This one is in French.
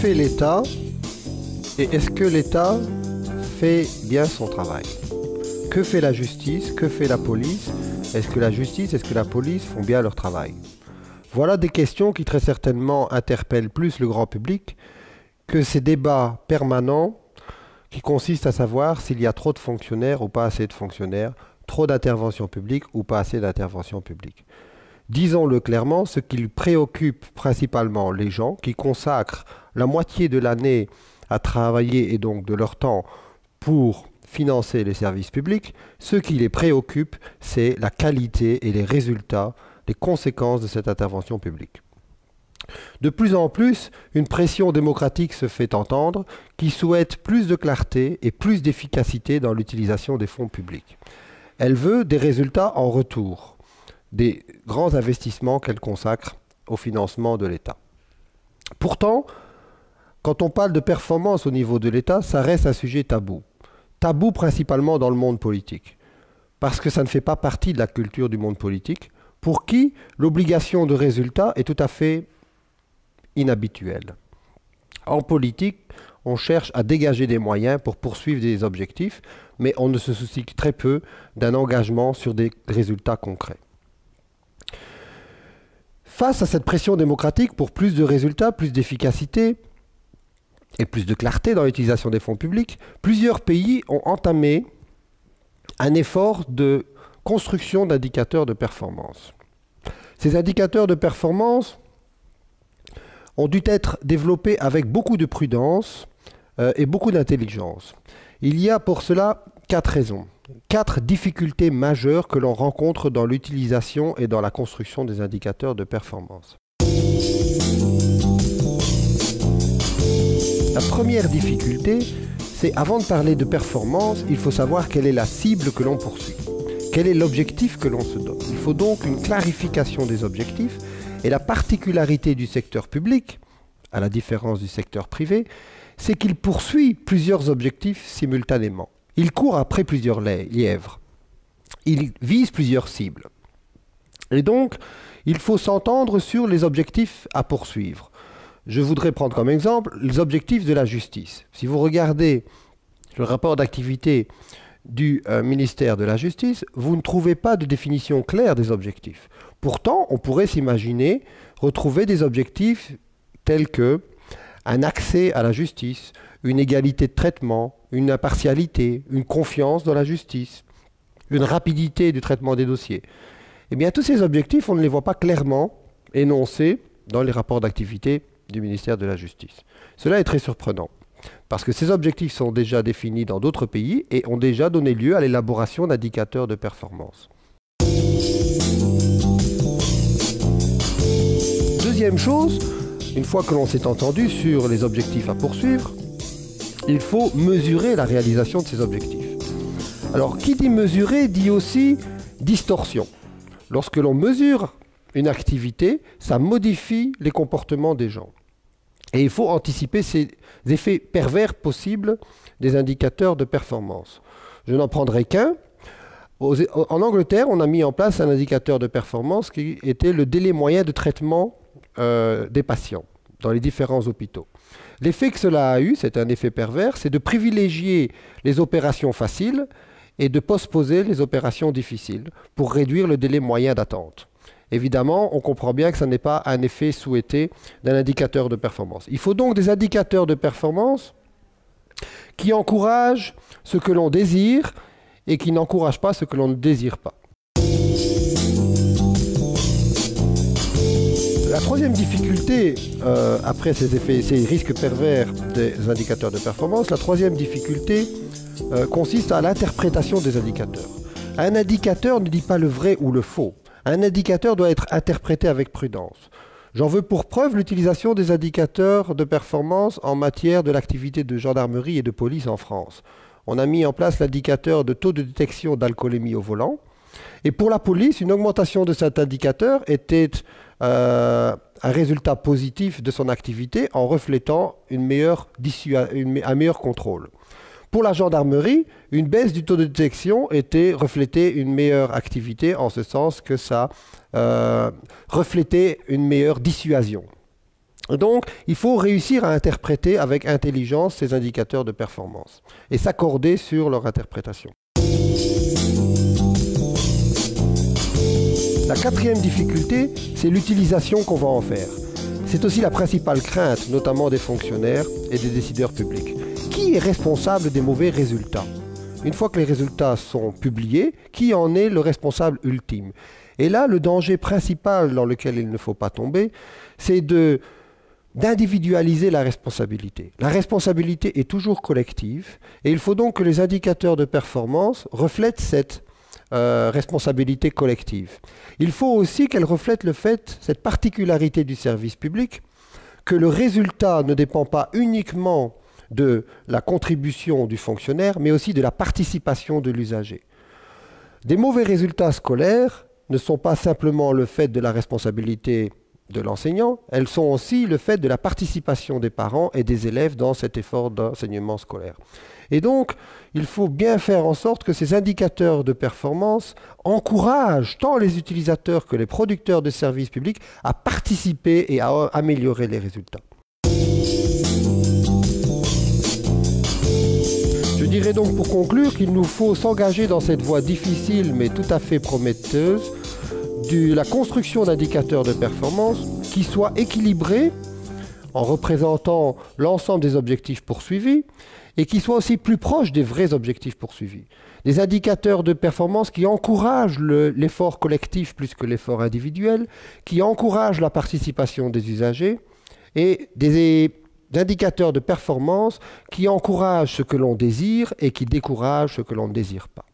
fait l'État et est-ce que l'État fait bien son travail? Que fait la justice? Que fait la police? Est-ce que la justice, est-ce que la police font bien leur travail? Voilà des questions qui très certainement interpellent plus le grand public que ces débats permanents qui consistent à savoir s'il y a trop de fonctionnaires ou pas assez de fonctionnaires, trop d'intervention publique ou pas assez d'intervention publique. Disons-le clairement, ce qui préoccupe principalement les gens qui consacrent la moitié de l'année à travailler et donc de leur temps pour financer les services publics, ce qui les préoccupe, c'est la qualité et les résultats, les conséquences de cette intervention publique. De plus en plus, une pression démocratique se fait entendre qui souhaite plus de clarté et plus d'efficacité dans l'utilisation des fonds publics. Elle veut des résultats en retour, des grands investissements qu'elle consacre au financement de l'État. Pourtant, quand on parle de performance au niveau de l'État, ça reste un sujet tabou. Tabou principalement dans le monde politique, parce que ça ne fait pas partie de la culture du monde politique, pour qui l'obligation de résultat est tout à fait inhabituelle. En politique, on cherche à dégager des moyens pour poursuivre des objectifs, mais on ne se soucie que très peu d'un engagement sur des résultats concrets. Face à cette pression démocratique pour plus de résultats, plus d'efficacité et plus de clarté dans l'utilisation des fonds publics, plusieurs pays ont entamé un effort de construction d'indicateurs de performance. Ces indicateurs de performance ont dû être développés avec beaucoup de prudence et beaucoup d'intelligence. Il y a pour cela 4 raisons, 4 difficultés majeures que l'on rencontre dans l'utilisation et dans la construction des indicateurs de performance. La première difficulté, c'est avant de parler de performance, il faut savoir quelle est la cible que l'on poursuit. Quel est l'objectif que l'on se donne? Il faut donc une clarification des objectifs et la particularité du secteur public, à la différence du secteur privé, c'est qu'il poursuit plusieurs objectifs simultanément. Il court après plusieurs lièvres. Il vise plusieurs cibles. Et donc, il faut s'entendre sur les objectifs à poursuivre. Je voudrais prendre comme exemple les objectifs de la justice. Si vous regardez le rapport d'activité du ministère de la Justice, vous ne trouvez pas de définition claire des objectifs. Pourtant, on pourrait s'imaginer retrouver des objectifs tels que un accès à la justice, une égalité de traitement, une impartialité, une confiance dans la justice, une rapidité du traitement des dossiers. Eh bien, tous ces objectifs, on ne les voit pas clairement énoncés dans les rapports d'activité du ministère de la Justice. Cela est très surprenant, parce que ces objectifs sont déjà définis dans d'autres pays et ont déjà donné lieu à l'élaboration d'indicateurs de performance. Deuxième chose, une fois que l'on s'est entendu sur les objectifs à poursuivre, il faut mesurer la réalisation de ces objectifs. Alors, qui dit mesurer dit aussi distorsion. Lorsque l'on mesure une activité, ça modifie les comportements des gens. Et il faut anticiper ces effets pervers possibles des indicateurs de performance. Je n'en prendrai qu'un. En Angleterre, on a mis en place un indicateur de performance qui était le délai moyen de traitement des patients dans les différents hôpitaux. L'effet que cela a eu, c'est un effet pervers, c'est de privilégier les opérations faciles et de postposer les opérations difficiles pour réduire le délai moyen d'attente. Évidemment, on comprend bien que ce n'est pas un effet souhaité d'un indicateur de performance. Il faut donc des indicateurs de performance qui encouragent ce que l'on désire et qui n'encouragent pas ce que l'on ne désire pas. La troisième difficulté, après ces risques pervers des indicateurs de performance, la troisième difficulté consiste à l'interprétation des indicateurs. Un indicateur ne dit pas le vrai ou le faux. Un indicateur doit être interprété avec prudence. J'en veux pour preuve l'utilisation des indicateurs de performance en matière de l'activité de gendarmerie et de police en France. On a mis en place l'indicateur de taux de détection d'alcoolémie au volant. Et pour la police, une augmentation de cet indicateur était un résultat positif de son activité en reflétant un meilleur contrôle. Pour la gendarmerie, une baisse du taux de détection était reflétée une meilleure activité en ce sens que ça reflétait une meilleure dissuasion. Donc, il faut réussir à interpréter avec intelligence ces indicateurs de performance et s'accorder sur leur interprétation. La quatrième difficulté, c'est l'utilisation qu'on va en faire. C'est aussi la principale crainte, notamment des fonctionnaires et des décideurs publics. Qui est responsable des mauvais résultats? Une fois que les résultats sont publiés, qui en est le responsable ultime? Et là, le danger principal dans lequel il ne faut pas tomber, c'est d'individualiser la responsabilité. La responsabilité est toujours collective et il faut donc que les indicateurs de performance reflètent cette responsabilité collective. Il faut aussi qu'elle reflète cette particularité du service public, que le résultat ne dépend pas uniquement de la contribution du fonctionnaire, mais aussi de la participation de l'usager. Des mauvais résultats scolaires ne sont pas simplement le fait de la responsabilité de l'enseignant, elles sont aussi le fait de la participation des parents et des élèves dans cet effort d'enseignement scolaire. Et donc, il faut bien faire en sorte que ces indicateurs de performance encouragent tant les utilisateurs que les producteurs de services publics à participer et à améliorer les résultats. Je dirais donc pour conclure qu'il nous faut s'engager dans cette voie difficile mais tout à fait prometteuse de la construction d'indicateurs de performance qui soient équilibrés en représentant l'ensemble des objectifs poursuivis et qui soient aussi plus proches des vrais objectifs poursuivis. Des indicateurs de performance qui encouragent l'effort collectif plus que l'effort individuel, qui encouragent la participation des usagers et des indicateurs de performance qui encouragent ce que l'on désire et qui découragent ce que l'on ne désire pas.